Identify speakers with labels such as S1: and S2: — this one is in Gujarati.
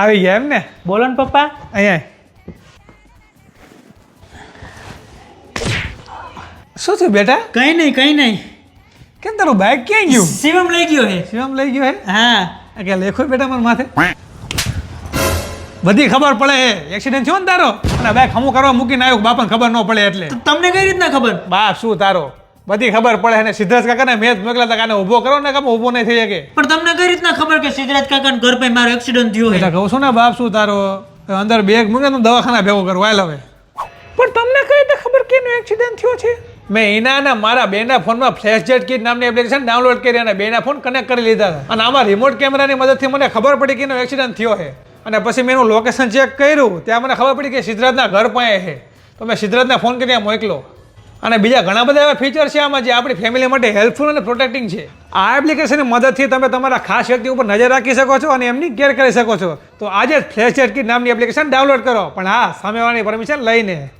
S1: આવી ગયા એમ ને?
S2: બોલો ને પપ્પા.
S1: અહીંયા શું થયું બેટા?
S2: કઈ નહીં.
S1: કેમ તારું બાઇક ક્યાં ગયું?
S2: શિવમ લઈ ગયો હે.
S1: શિવમ લઈ ગયો હે?
S2: હા.
S1: કે લેખો બેટા મારા માથે બધી ખબર પડે હે. એક્સિડન્ટ થયો ને તારો અને બાઇક હમું કરવા મૂકીને આવ્યો, બાપાને ખબર ન પડે એટલે.
S2: તો તમને કઈ રીતના ખબર?
S1: બાપ શું તારો બધી ખબર પડે ને. સિદ્ધાર્થ કાકાને મેં જ મોકલા હતા કાને ઊભો કરો ને કામ ઊભો નહીં થઈ શકે.
S2: પણ તમને કઈ રીતના ખબર કે સિદ્ધરાજ કાકાના ઘર પર મારો એક્સિડન્ટ થયો
S1: એટલે
S2: હે?
S1: કહું છું ને બાપ શું તારો અંદર બેગ મૂકે તો દવાખાના ભેગો કરવા હાલ હવે. પણ તમને કઈ રીતે ખબર કે એનો એક્સિડન્ટ થયો છે? મેં એના મારા બેના ફોનમાં ફ્લેશ જેટ કિટ નામની એપ્લિકેશન ડાઉનલોડ કરી અને બેના ફોન કનેક્ટ કરી લીધા હતા અને આમાં રિમોટ કેમેરાની મદદથી મને ખબર પડી કે એનો એક્સિડન્ટ થયો છે. અને પછી મેં એનું લોકેશન ચેક કર્યું, ત્યાં મને ખબર પડી કે સિદ્ધરાજના ઘર પાસે છે. તો મેં સિદ્ધરાજને ફોન કરીને મોકલો. અને બીજા ઘણા બધા એવા ફીચર છે આમાં જે આપણી ફેમિલી માટે હેલ્પફુલ અને પ્રોટેક્ટિંગ છે. આ એપ્લિકેશનની મદદથી તમે તમારા ખાસ વ્યક્તિ ઉપર નજર રાખી શકો છો અને એમની કેર કરી શકો છો. તો આજે જ ફ્લેશ જેટ કિટ નામની એપ્લિકેશન ડાઉનલોડ કરો, પણ હા, સામેવાળાની પરમિશન લઈને.